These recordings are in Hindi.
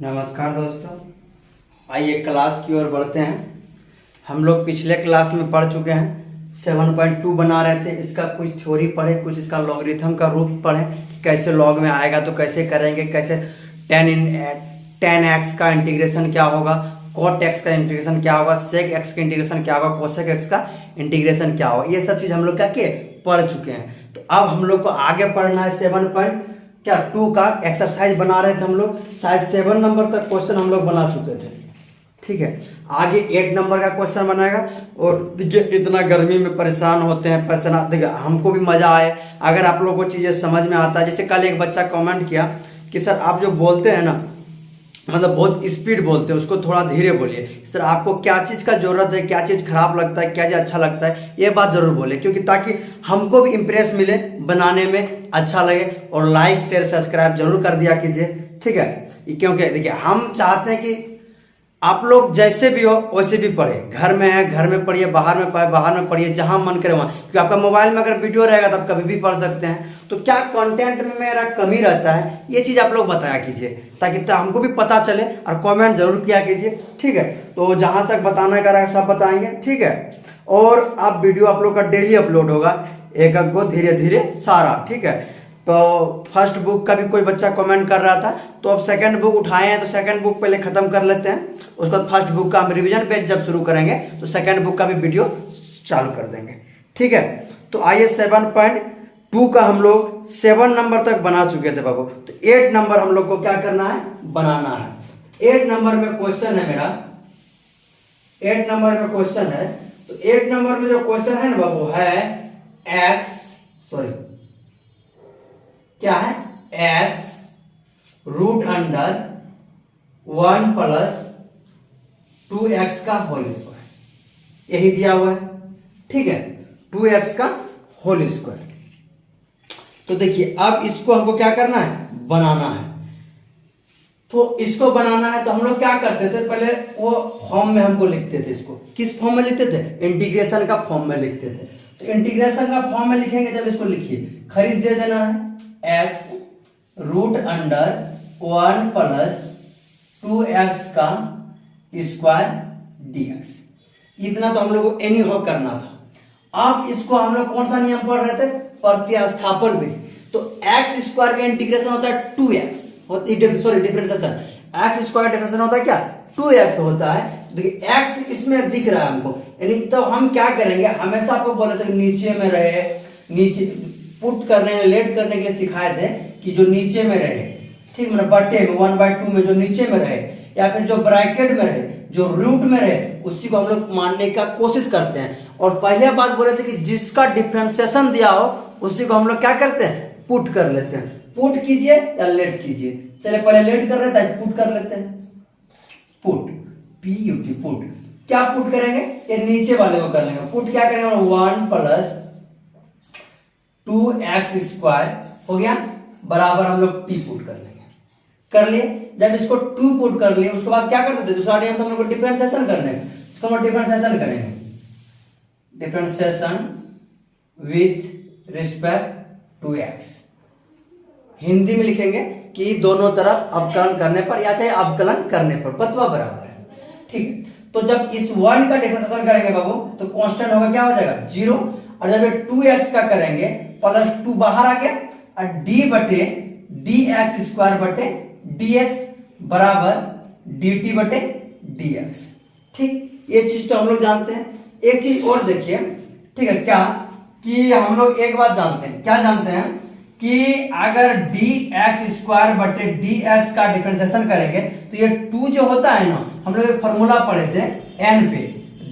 नमस्कार दोस्तों, आइए क्लास की ओर बढ़ते हैं। हम लोग पिछले क्लास में पढ़ चुके हैं 7.2 बना रहे थे। इसका कुछ थ्योरी पढ़े, कुछ इसका लॉगरिथम का रूप पढ़े कि कैसे लॉग में आएगा तो कैसे करेंगे, कैसे tan x का इंटीग्रेशन क्या होगा, cot x का इंटीग्रेशन क्या होगा, sec x का इंटीग्रेशन क्या होगा, cosec x का इंटीग्रेशन क्या होगा। ये सब चीज़ हम लोग क्या किए, पढ़ चुके हैं। तो अब हम लोग को आगे पढ़ना है 7.2 का एक्सरसाइज बना रहे थे हम लोग। शायद 7 नंबर तक क्वेश्चन हम लोग बना चुके थे, ठीक है। आगे 8 नंबर का क्वेश्चन बनाएगा। और देखिए, इतना गर्मी में परेशान होते हैं, परेशान, देखिए हमको भी मज़ा आए अगर आप लोगों को चीज़ें समझ में आता है। जैसे कल एक बच्चा कमेंट किया कि सर आप जो बोलते हैं ना, मतलब बहुत स्पीड बोलते हैं, उसको थोड़ा धीरे बोलिए। सर आपको क्या चीज़ का ज़रूरत है, क्या चीज़ खराब लगता है, क्या चीज़ अच्छा लगता है, ये बात ज़रूर बोले, क्योंकि ताकि हमको भी इम्प्रेस मिले, बनाने में अच्छा लगे। और लाइक शेयर सब्सक्राइब जरूर कर दिया कीजिए, ठीक है। क्योंकि देखिए हम चाहते हैं कि आप लोग जैसे भी हो वैसे भी पढ़े। घर में है घर में पढ़िए, बाहर में पढ़िए, जहाँ मन करे वहाँ। क्योंकि आपका मोबाइल में अगर वीडियो रहेगा तो आप कभी भी पढ़ सकते हैं। तो क्या कंटेंट में मेरा कमी रहता है, ये चीज़ आप लोग बताया कीजिए, ताकि तो हमको भी पता चले। और कमेंट जरूर किया कीजिए, ठीक है। तो जहाँ तक बताना करेगा सब बताएंगे, ठीक है। और आप वीडियो आप लोग का डेली अपलोड होगा, एक एक को धीरे धीरे सारा, ठीक है। तो फर्स्ट बुक का भी कोई बच्चा कमेंट कर रहा था, तो अब सेकंड बुक उठाए हैं, तो सेकंड बुक पहले ख़त्म कर लेते हैं। उसके बाद फर्स्ट बुक का हम रिवीजन पेज जब शुरू करेंगे तो सेकंड बुक का भी वीडियो चालू कर देंगे, ठीक है। तो आइए 7.2 का हम लोग 7 नंबर तक बना चुके थे बाबू। तो 8 नंबर हम लोग को क्या करना है, बनाना है। 8 नंबर में क्वेश्चन है मेरा, 8 नंबर में क्वेश्चन है। तो 8 नंबर में जो क्वेश्चन है ना बाबू, है क्या है, x root under 1 plus 2x का होल स्क्वायर, यही दिया हुआ है, ठीक है। 2x का होल स्क्वायर। तो देखिए अब इसको हमको क्या करना है, बनाना है। तो इसको बनाना है तो हम लोग क्या करते थे, पहले वो फॉर्म में हमको लिखते थे। इसको किस फॉर्म में लिखते थे, इंटीग्रेशन का फॉर्म में लिखते थे। तो इंटीग्रेशन का फॉर्म में लिखेंगे जब, इसको लिखिए, खरीद दे देना है, x root under 1 plus 2x का स्क्वायर dx। इतना तो हम लोग को एनी हाउ करना था। अब इसको हम लोग कौन सा नियम पढ़ रहे थे, प्रतिस्थापन विधि। तो x स्क्वायर का इंटीग्रेशन होता है 2x, differentiation. x square differentiation होता है क्या, 2x होता है। देखिए x इसमें दिख रहा है हमको, यानी तो हम क्या करेंगे, हमेशा आपको बोले थे नीचे में रहे, नीचे पुट करने में, लेट करने के लिए सिखाए थे कि जो नीचे में रहे, ठीक, मतलब बटे में 1/2 में जो नीचे में रहे, या फिर जो ब्रैकेट में रहे, जो रूट में रहे, उसी को हम लोग मानने का कोशिश करते हैं। और पहले बात बोले थे कि जिसका डिफरेंशिएशन दिया हो उसी को हम लोग क्या करते हैं, पुट कर लेते हैं। पुट कीजिए या लेट कीजिए, चले पहले लेट कर रहे थे, पुट कर लेते हैं। Put, PUT, put. क्या पुट करेंगे, ये नीचे वाले को कर लेंगे। पुट क्या करेंगे, 1 प्लस 2x स्क्वायर हो गया, बराबर हम लोग t पुट कर लेंगे। कर लिए, जब इसको 2 पुट कर लिए, उसके बाद क्या करते थे, दूसरा नियम तो हम लोग को डिफरेंशिएशन करने का, इसको हम डिफरेंशिएशन करेंगे, differentiation with respect to x। Hindi में लिखेंगे कि दोनों तरफ अवकलन करने पर या चाहे अवकलन करने पर बतवा बराबर है, ठीक है। तो जब इस 1 का डिफरेंशिएशन करेंगे बाबू, तो कांस्टेंट होगा, क्या हो जाएगा, 0। और जब ये 2x का करेंगे, प्लस 2 बाहर आ गया, और d बटे dx स्क्वायर बटे dx बराबर dt बटे dx, ठीक। ये चीज तो हम लोग जानते हैं। एक चीज और देखिए, ठीक है, क्या कि हम लोग एक बात जानते हैं, क्या जानते हैं कि अगर dx स्क्वायर बटे dx का डिफरेंशिएशन करेंगे तो ये 2 जो होता है ना, हम लोग एक फॉर्मूला पढ़े थे n पे,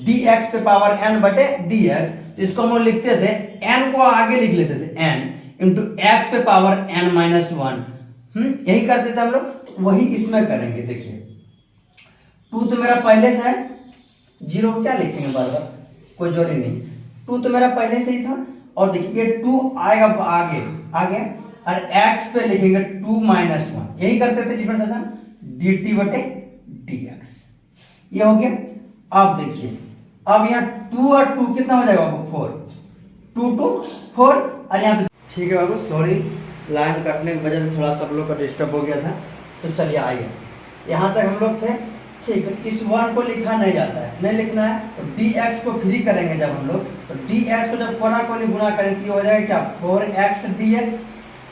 dx पे पावर n बटे dx। तो इसको हम लोग लिखते थे, n को आगे लिख लेते थे, n इंटू एक्स पे पावर n माइनस 1, यही करते थे हम लोग। तो वही इसमें करेंगे। देखिए 2 तो मेरा पहले से है, 0 क्या लिखेंगे बार बार, कोई जरूरी नहीं, 2 तो मेरा पहले से ही था। और देखिए ये 2 आएगा आगे आगे, और x पे लिखेंगे 2 माइनस 1, यही करते थे डिफरेंशिएशन, dt बटे dx। ये हो गया। अब देखिए, अब यहाँ 2 और 2 कितना हो जाएगा बाबू, 4, 2 2 4। और यहाँ पे ठीक है बाबू, सॉरी लाइन कटने की वजह से थोड़ा सब लोग का डिस्टर्ब हो गया था। तो चलिए आइए, यहाँ तक हम लोग थे। ठीक, तो इस 1 को लिखा नहीं जाता है, नहीं लिखना है, तो dx को फ्री करेंगे जब हम लोग, तो dx को जब कोना कोनी गुना करें तो ये हो जाएगा क्या 4x dx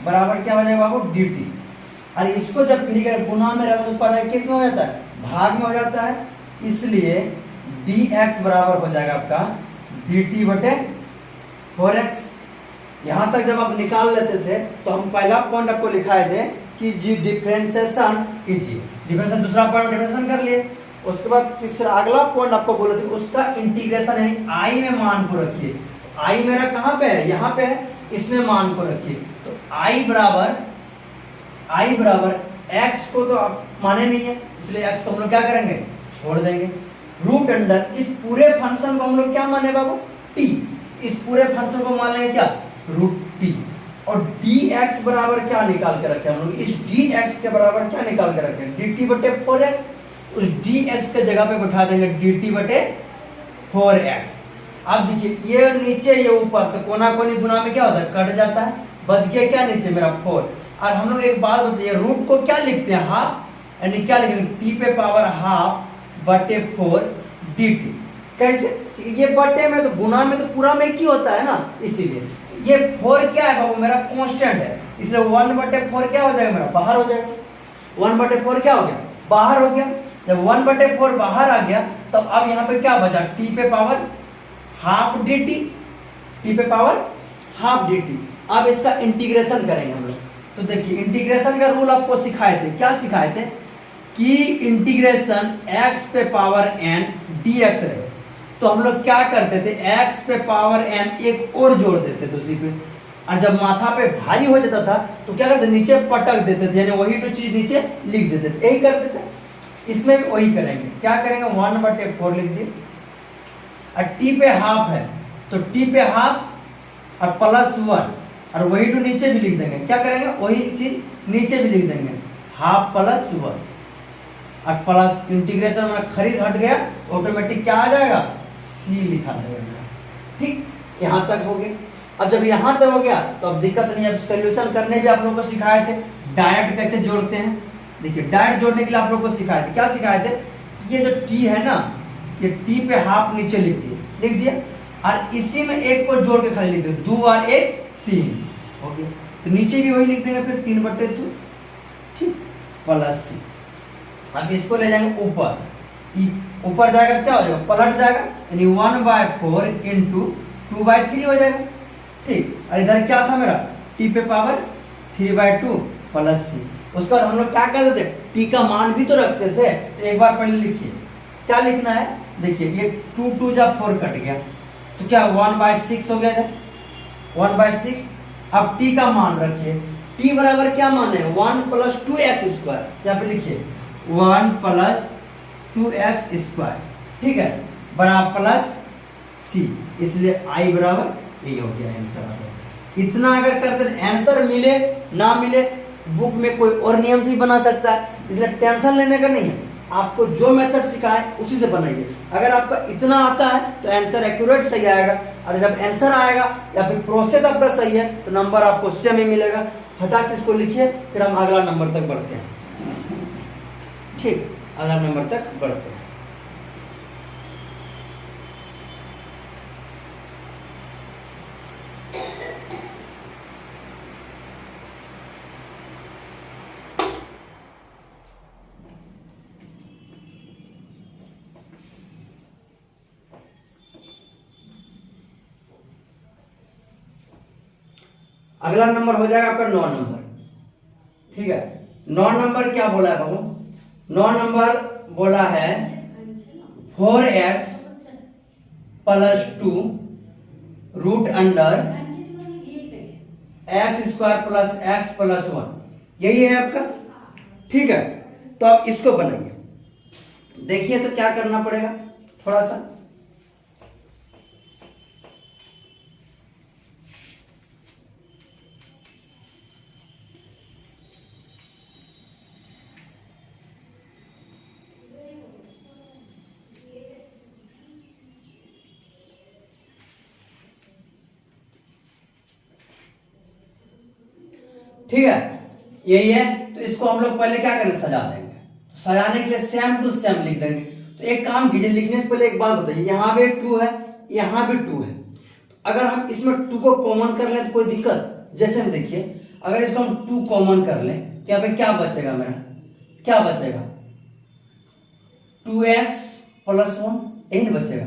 बराबर क्या हो जाएगा बाबू dt। और इसको जब फ्री करें गुना में रहेगा तो उस पर किस में हो जाता है, भाग में हो जाता है, इसलिए dx बराबर हो जाएगा आपका dt बटे 4x। यहाँ तक जब आप निकाल लेते थे तो हम पहला पॉइंट आपको लिखाए थे कि जी डिफरेंशिएशन कीजिए, डिफरेंशिएशन दूसरा पॉइंट डिफरेंशिएशन कर लिए। उसके बाद तीसरा अगला पॉइंट आपको बोले थे उसका इंटीग्रेशन यानी आई में मान को रखिए। तो आई मेरा कहाँ पे है, यहाँ पे है, इसमें मान को रखिए। तो आई बराबर एक्स को तो आप माने नहीं है, इसलिए एक्स को हम लोग क्या करेंगे छोड़ देंगे। रूट अंडर इस पूरे फंक्शन को हम लोग क्या माने बाबू टी, इस पूरे फंक्शन को मान लेंगे क्या रूट टी। और dx बराबर क्या निकाल के रखे हम लोग, इस dx के बराबर क्या निकाल के रखे dt बटे 4x। उस dx के जगह पे बैठा देंगे dt बटे 4x। अब देखिए ये नीचे ये ऊपर, तो कोना कोनी गुना में क्या होता है कट जाता है, बच गया क्या नीचे मेरा 4। और हम लोग एक बात बताइए रूट को क्या लिखते हैं हाफ, यानी क्या लिखेंगे टी पे पावर हाफ बटे 4 dt। कैसे, ये बटे में तो गुना में तो पूरा में एक ही होता है ना, इसीलिए ये 4 क्या है बाबू मेरा कांस्टेंट है, इसलिए 1 बटे 4 क्या हो जाएगा मेरा बाहर हो जाएगा। 1 बटे 4 क्या हो गया बाहर हो गया। जब 1 बटे 4 बाहर आ गया तब अब यहाँ पे क्या बचा टी पे power half D T, T पे पावर हाफ डी टी। अब इसका इंटीग्रेशन करेंगे हम लोग। तो देखिए इंटीग्रेशन का रूल आपको सिखाए थे, क्या सिखाए थे कि इंटीग्रेशन x पे पावर n dx रहे। तो हम लोग क्या करते थे x पे पावर n एक और जोड़ देते थे उसी पे, और जब माथा पे भारी हो जाता था तो क्या करते नीचे पटक देते थे, यानी वही तो चीज नीचे लिख देते थे, यही करते थे। इसमें भी वही करेंगे, क्या करेंगे 1 बटे 4 लिख दिए, और टी पे हाफ है तो टी पे हाफ और प्लस 1, और वही तो नीचे भी लिख देंगे, क्या करेंगे वही चीज नीचे भी लिख देंगे हाफ प्लस 1 और प्लस इंटीग्रेशन में खरीद हट गया ऑटोमेटिक क्या आ जाएगा सी लिखा जाएगा। ठीक, यहाँ तक हो गया। अब जब यहाँ तक हो गया तो अब दिक्कत नहीं है, सोल्यूशन करने भी आप लोगों को सिखाए थे डायरेक्ट कैसे जोड़ते हैं। देखिए डायरेक्ट जोड़ने के लिए आप लोगों को सिखाए थे, क्या सिखाए थे ये जो टी है ना ये टी पे हाफ नीचे लिख दिए और इसी में एक को जोड़ के खाली लिख दिए 2 और 1 3 हो गया। तो नीचे भी वही लिख देंगे फिर 3 बटे 2 ठीक प्लस सी। अब इसको ले जाएंगे ऊपर, ऊपर जाएगा क्या हो जाएगा पलट जाएगा, यानी 1/4 इंटू 2/3 हो जाएगा। ठीक, और इधर क्या था मेरा टी पे पावर 3/2 प्लस सी। उसके बाद हम लोग क्या करते थे टी का मान भी तो रखते थे, तो एक बार पहले लिखिए क्या लिखना है। देखिए ये 2 2 जब 4 कट गया तो क्या 1/6 हो गया इधर 1/6। अब टी का मान रखिए, टी बराबर क्या मान है 1 + 2x², यहाँ पे लिखिए 1 + 2x², ठीक है बराबर प्लस सी, इसलिए आई बराबर यही हो गया आंसर। इतना अगर करते आंसर मिले ना मिले बुक में कोई और नियम से ही बना सकता है, इसलिए टेंशन लेने का नहीं है, आपको जो मेथड सिखाए उसी से बनाइए। अगर आपका इतना आता है तो आंसर एक्यूरेट सही आएगा, और जब आंसर आएगा या फिर प्रोसेस आपका सही है तो नंबर आपको सेम ही मिलेगा। फटाक से इसको लिखिए फिर हम अगला नंबर तक बढ़ते हैं। ठीक, अगला नंबर तक बढ़ते हैं। अगला नंबर हो जाएगा आपका 9 नंबर। ठीक है 9 नंबर क्या बोला है बाबू, 9 नंबर बोला है 4x + 2 root under x² + x + 1, यही है आपका। ठीक है तो आप इसको बनाइए। देखिए तो क्या करना पड़ेगा थोड़ा सा, ठीक है यही है। तो इसको हम लोग पहले क्या करेंगे सजा देंगे, सजाने के लिए सेम टू सेम लिख देंगे। तो एक काम कीजिए, लिखने से पहले एक बात बताइए, यहाँ पे 2 है, यहाँ भी 2 है, तो अगर हम इसमें 2 को कॉमन कर लें तो कोई दिक्कत? जैसे हम देखिए, अगर इसको हम 2 कॉमन कर लें तो यहाँ पे क्या बचेगा मेरा, क्या बचेगा? 2x + 1 यही बचेगा,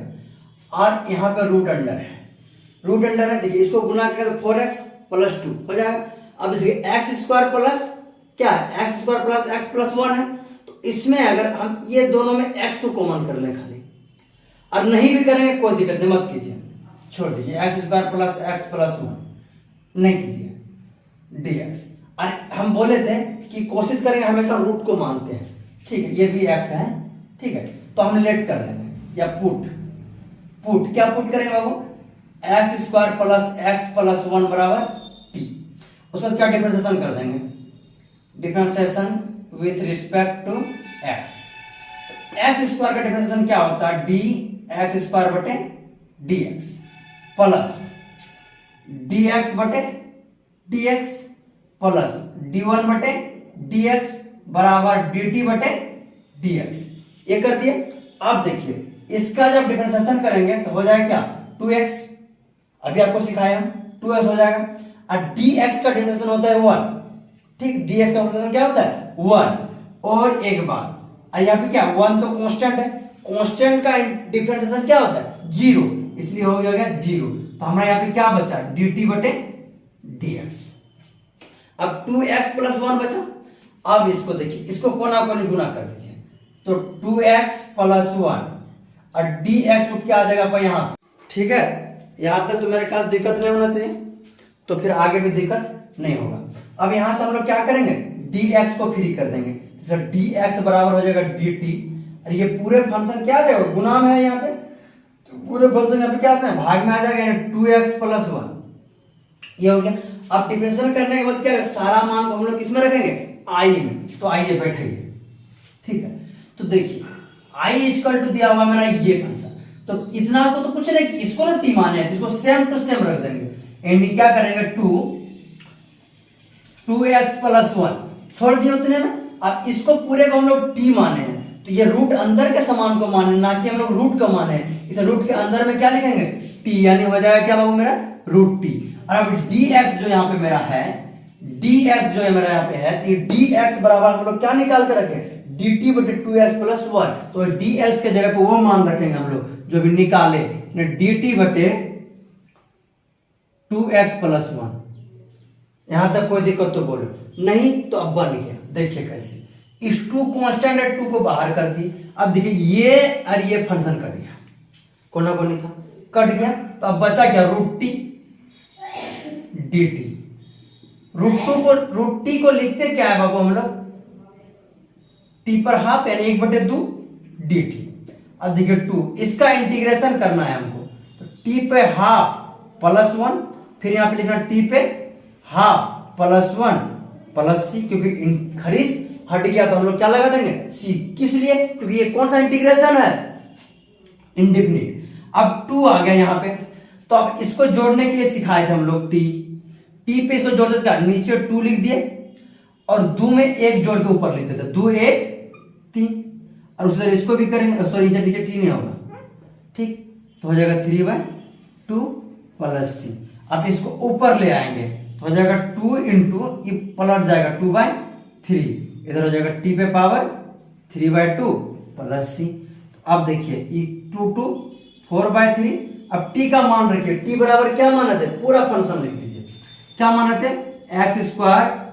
और यहाँ पे रूट अंडर है, रूट अंडर है। देखिए इसको गुना करें तो 4x + 2 हो जाएगा। अब इसके x² प्लस क्या है, x² + x + 1 है, तो इसमें अगर हम ये दोनों में x को कॉमन कर लें खाली, और नहीं भी करेंगे कोई दिक्कत नहीं, मत कीजिए, छोड़ दीजिए, x² + x + 1 नहीं कीजिए dx। और हम बोले थे कि कोशिश करेंगे हमेशा रूट को मानते हैं, ठीक है, ये भी x है, ठीक है, तो हम लेट कर लेंगे या पुट क्या पुट करेंगे बाबू, x² + x + 1 बराबर t। उसका क्या डिफरेंशिएशन कर देंगे, differentiation with respect to x। x² का डिफरेंशिएशन क्या होता है, dx² बटे dx प्लस dx बटे dx प्लस d1 बटे dx बराबर dt बटे dx। ये कर दिए। अब देखिए इसका जब डिफरेंशिएशन करेंगे तो हो जाएगा क्या, 2x, अभी आपको सिखाया हम, 2x हो जाएगा, और dx का डिफरेंशिएशन होता है 1, ठीक, dx का डिफरेंशिएशन क्या होता है 1। और एक बात, यहाँ पे क्या 1 तो कांस्टेंट है, कांस्टेंट का डिफरेंशिएशन क्या होता है 0, इसलिए हो गया 0। तो हमारे यहाँ पे क्या बचा, dt बटे dx। अब 2x + 1 बचा। अब इसको देखिए, इसको कोना कोनी गुना कर दीजिए, तो 2x + 1 और dx क्या आ जाएगा पर यहाँ, ठीक है, यहां तक तो मेरे ख्याल दिक्कत नहीं होना चाहिए, तो फिर आगे भी दिक्कत नहीं होगा। अब यहां से हम लोग क्या करेंगे, dx को फ्री कर देंगे, तो dx बराबर हो जाएगा dt, और ये पूरे फंक्शन क्या आ जाएगा, गुना में है यहाँ पे, तो पूरे फंक्शन यहाँ पे क्या आता है, भाग में आ जाएगा, 2x + 1 ये हो गया। अब डिफरेंशियल करने के बाद क्या है, सारा मान को हम लोग किसमें रखेंगे, i में, तो आइए बैठेंगे, ठीक है। तो देखिए i = दिया हुआ मेरा ये फंक्शन, तो इतना को तो कुछ नहीं कि इसको ना t माने, तो इसको सेम टू सेम रख देंगे, यानी क्या करेंगे 2x + 1 छोड़ दिए उतने में। अब इसको पूरे को हम लोग t माने हैं, तो ये रूट अंदर के समान को माने, ना कि हम लोग रूट को माने, इस रूट के अंदर में क्या लिखेंगे t, यानी हो जाएगा क्या बाबू मेरा √t। और अब dx जो यहाँ पे मेरा है, dx जो है मेरा यहाँ पे है, तो ये dx बराबर हम लोग क्या निकाल के रखे, dt बटे 2x + 1, तो dx के जगह पे वो मान रखेंगे हम लोग जो भी निकाले, dt बटे 2x + 1। यहां तक कोई दिक्कत तो बोलो नहीं, तो अब बन गया, देखिए कैसे, इस 2 कांस्टेंट है, 2 को बाहर कर दी। अब देखिए ये और ये फंक्शन कट गया, कोना कोनी था कट गया, तो अब बचा क्या, √t dt। √t को लिखते क्या है बाबू हम लोग, t पर हाफ यानी 1/2 dt। अब देखिए 2, इसका इंटीग्रेशन करना है हमको, तो t पे हाफ + 1, फिर यहाँ पे लिखना t पे हाफ + 1 + c, क्योंकि खरीज हट गया तो हम लोग क्या लगा देंगे c, किस लिए, क्योंकि ये कौन सा इंटीग्रेशन है, इंडेफिनिट। अब 2 आ गया यहाँ पे, तो अब इसको जोड़ने के लिए सिखाए थे हम लोग t पे इसको जोड़ देते, नीचे 2 लिख दिए और 2 में 1 जोड़ के ऊपर लिख देते, 2 1 3, और उस तरह इसको भी करेंगे, सॉरी नीचे t नहीं होगा, ठीक, तो हो जाएगा 3/2 + c। अब इसको ऊपर ले आएंगे तो हो जाएगा 2 × ये पलट जाएगा 2/3, इधर हो जाएगा t पे पावर 3/2 + c। तो अब देखिए ये 2 4/3, अब t का मान रखिए, t बराबर क्या माना थे, पूरा फंक्शन लिख दीजिए, क्या माना थे, x²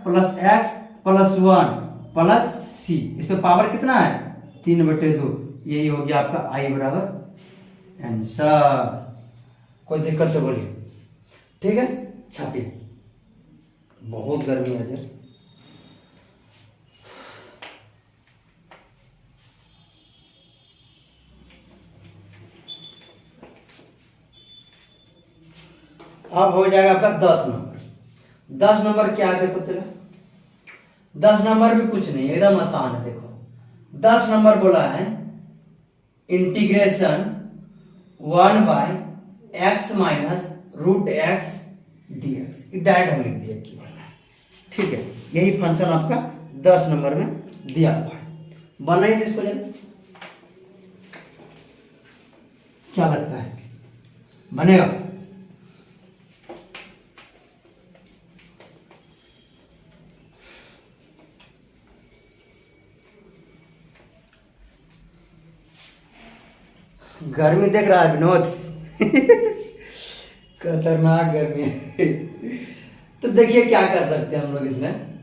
+ x + 1 + c, इस पे पावर कितना है 3/2, यही हो गया आपका i बराबर आंसर। कोई दिक्कत तो बोलिए, ठीक है, छापिए, बहुत गर्मी है सर। अब हो जाएगा आपका 10 नंबर। 10 नंबर क्या है देखो, चलो 10 नंबर भी कुछ नहीं, एकदम आसान है। देखो 10 नंबर बोला है integration 1/x - √x dx, direct हम लिख दिया कि, ठीक है, यही फंक्शन आपका 10 नंबर में दिया हुआ है। बनाइए तो इसको जरा, क्या लगता है बनेगा? गर्मी देख रहा है विनोद? खतरनाक गर्मी है। तो देखिए क्या कर सकते हैं हम लोग, इसमें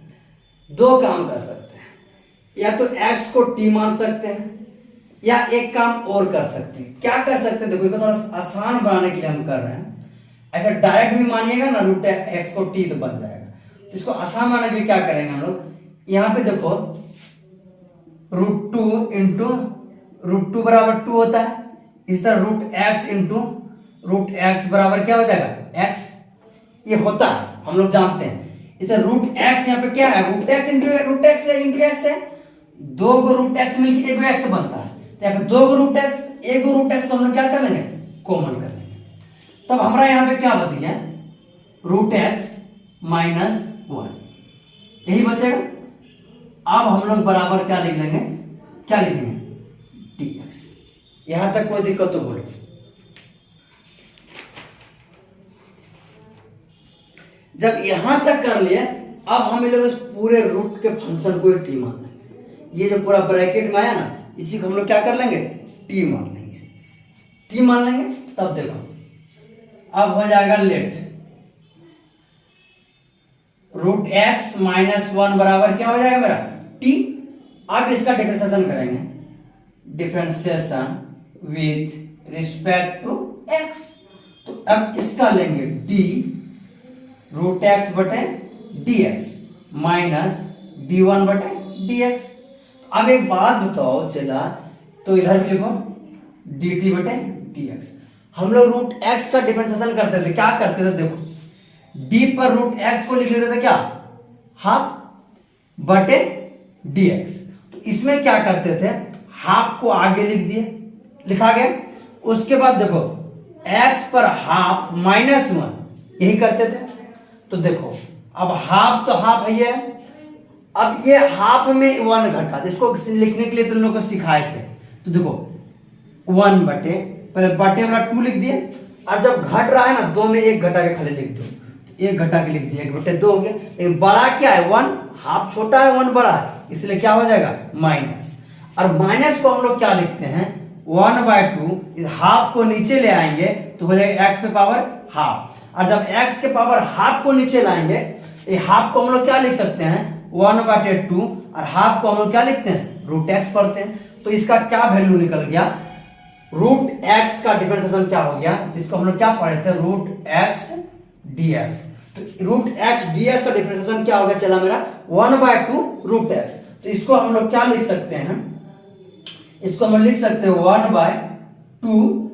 दो काम कर सकते हैं, या तो x को t मान सकते हैं, या एक काम और कर सकते हैं। क्या कर सकते हैं, देखो इसको थोड़ा आसान बनाने के लिए हम कर रहे हैं। ऐसा डायरेक्ट भी मानिएगा ना रूट x को t तो बन जाएगा। तो इसको आसान बनाने के लिए क्या करेंगे हम लोग, यहाँ पे देखो √2 इंटू √2 बराबर 2 होता है। इस तरह √x इंटू √x बराबर क्या हो जाएगा x, ये होता है हम लोग जानते हैं। इसे √x यहाँ पे क्या है, √x इंटू √x है, इंटू x है, दो गो √x मिलकर एक x बनता है। तो यहाँ पे दो गो √x, एक गो √x को हम लोग क्या कर लेंगे, कॉमन कर लेंगे। तब हमारा यहाँ पे क्या बच गया, √x माइनस 1, यही बचेगा। अब हम लोग बराबर क्या लिख लेंगे, क्या लिखेंगे dx। यहां तक कोई दिक्कत तो बोलो। जब यहां तक कर लिए, अब हम लोग इस पूरे रूट के फंक्शन को टी मान लेंगे। ये जो पूरा ब्रैकेट में आया ना, इसी को हम लोग क्या कर लेंगे, टी मान लेंगे। टी मान लेंगे तब देखो अब हो जाएगा लेट √x माइनस 1 बराबर क्या हो जाएगा मेरा टी। अब इसका डिफरेंशिएशन करेंगे, differentiation with respect to x। तो अब इसका लेंगे d √x बटे dx माइनस d1 बटे dx। तो अब एक बात बताओ चला, तो इधर भी लिखो dt बटे dx। हम लोग √x का डिफरेंशिएशन करते थे, क्या करते थे देखो, d पर √x को लिख लेते थे क्या, हाफ बटे dx। तो इसमें क्या करते थे, हाफ को आगे लिख दिए, लिखा गया। उसके बाद देखो x पर हाफ माइनस 1, यही करते थे। तो देखो अब हाफ तो हाफ है, अब ये हाफ में 1 घटा, इसको लिखने के लिए तुम लोग को सिखाए थे। तो देखो 1 बटे, पहले बटे वाला 2 लिख दिए, और जब घट रहा है ना 2 में 1 घटा के खाली लिख दो, तो 1 घटा के लिख दिया, 1 बटे 2 हो गया। लेकिन बड़ा क्या है 1, हाफ छोटा है 1 बड़ा है, इसलिए क्या हो जाएगा माइनस। और माइनस को हम लोग क्या लिखते हैं 1/2, हाफ को नीचे ले आएंगे तो हो जाएगा x पे पावर हाफ। और जब x के पावर हाफ को नीचे लाएंगे, ये हाफ को हम लोग क्या लिख सकते हैं 1/2, और हाफ को हम लोग क्या लिखते हैं √x पढ़ते हैं। तो इसका क्या वैल्यू निकल गया, √x का डिफरेंशिएशन क्या हो गया, इसको हम लोग क्या पढ़े थे √x dx। तो √x dx का डिफरेंशिएशन क्या होगा, चला मेरा 1/2 √x। तो इसको हम लोग क्या लिख सकते हैं, इसको हम लिख सकते हैं 1/2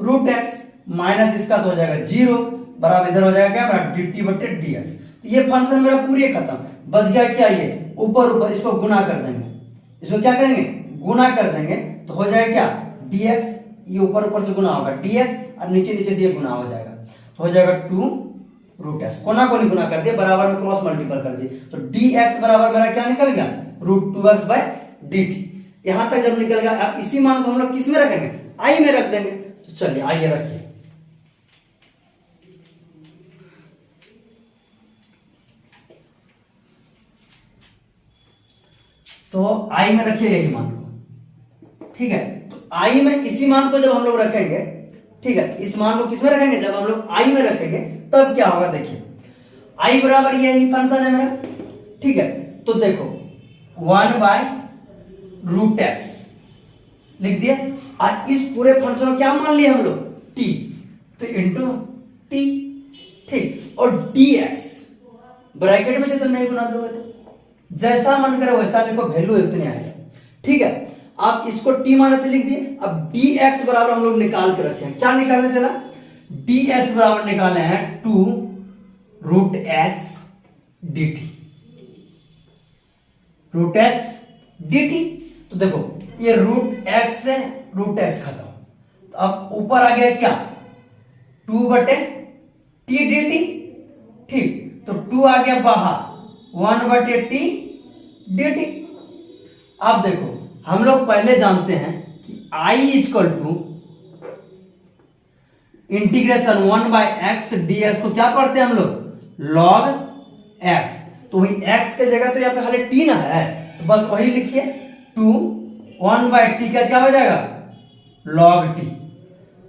√x माइनस इसका तो हो जाएगा 0, बराबर इधर हो जाएगा क्या मेरा dt बटे dx। तो ये फंक्शन मेरा पूरी खत्म, बच गया क्या, ये ऊपर ऊपर इसको गुना कर देंगे, इसको क्या करेंगे गुना कर देंगे, तो हो जाएगा क्या dx, ये ऊपर ऊपर से गुना होगा dx, और नीचे नीचे से ये गुना हो जाएगा, तो हो जाएगा 2 √x। कोना को नहीं गुना कर दिया, बराबर में क्रॉस मल्टीपल कर दिए, तो dx बराबर मेरा क्या निकल गया √2x/dt। यहां तक जब निकल गया, अब इसी मान को हम लोग किस में रखेंगे, आई में रख देंगे। तो चलिए आइए रखिए, तो आई में रखिए यही मान को, ठीक है। तो आई में इसी मान को जब हम लोग रखेंगे, ठीक है, इस मान को किस में रखेंगे, जब हम लोग आई में रखेंगे तब क्या होगा, देखिए आई बराबर यही फंक्शन है मेरा, ठीक है। तो देखो 1/√x लिख दिया, और इस पूरे फंक्शन को क्या मान लिया हम लोग t, तो इंटू t, ठीक। और dx ब्रैकेट में से तो नहीं गुना दोगे, तो जैसा मन करे वैसा लिखो, वैल्यू इतनी आएगा, ठीक है। आप इसको t माने थे लिख दिए। अब dx बराबर हम लोग निकाल के रखे हैं, क्या निकालने चला, dx बराबर निकाले हैं 2 √x dt, √x dt। तो देखो ये √x से √x खत्म, तो अब ऊपर आ गया क्या 2 बटे t dt, ठीक। तो 2 आ गया बाहर, 1 बटे t dt। अब देखो हम लोग पहले जानते हैं कि I equal to integration 1/x dx को क्या पढ़ते हैं हम लोग, log x। तो वही x के जगह तो यहाँ पे खाली t ना है, तो बस वही लिखिए 2 1/t का क्या हो जाएगा, log t।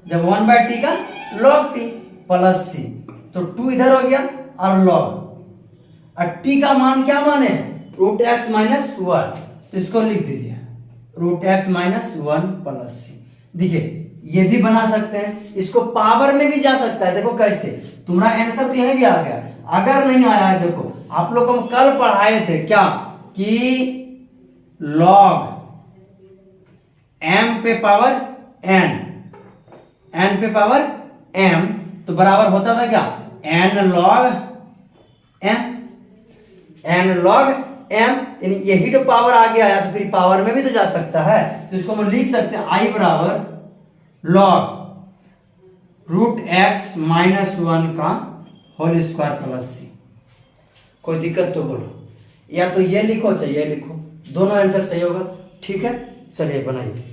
जब 1/t का log t प्लस c, तो 2 इधर हो गया और log, और t का मान क्या माने, √x - 1, तो इसको लिख दीजिए √x - 1 प्लस c। देखिए ये भी बना सकते हैं, इसको पावर में भी जा सकता है। देखो कैसे, तुम्हारा आंसर तो यही भी आ गया। अगर नहीं आया है, देखो आप लोग को हम कल पढ़ाए थे क्या कि log m पे पावर n, n पे पावर m, तो बराबर होता था क्या, n log m, n log m, यानी यही तो पावर आगे आया, तो फिर पावर में भी तो जा सकता है। तो इसको हम लिख सकते हैं I बराबर log √x - 1 का होल स्क्वायर प्लस c। कोई दिक्कत तो बोलो, या तो ये लिखो चाहे ये लिखो, दोनों आंसर सही होगा। ठीक है, चलिए बनाइए।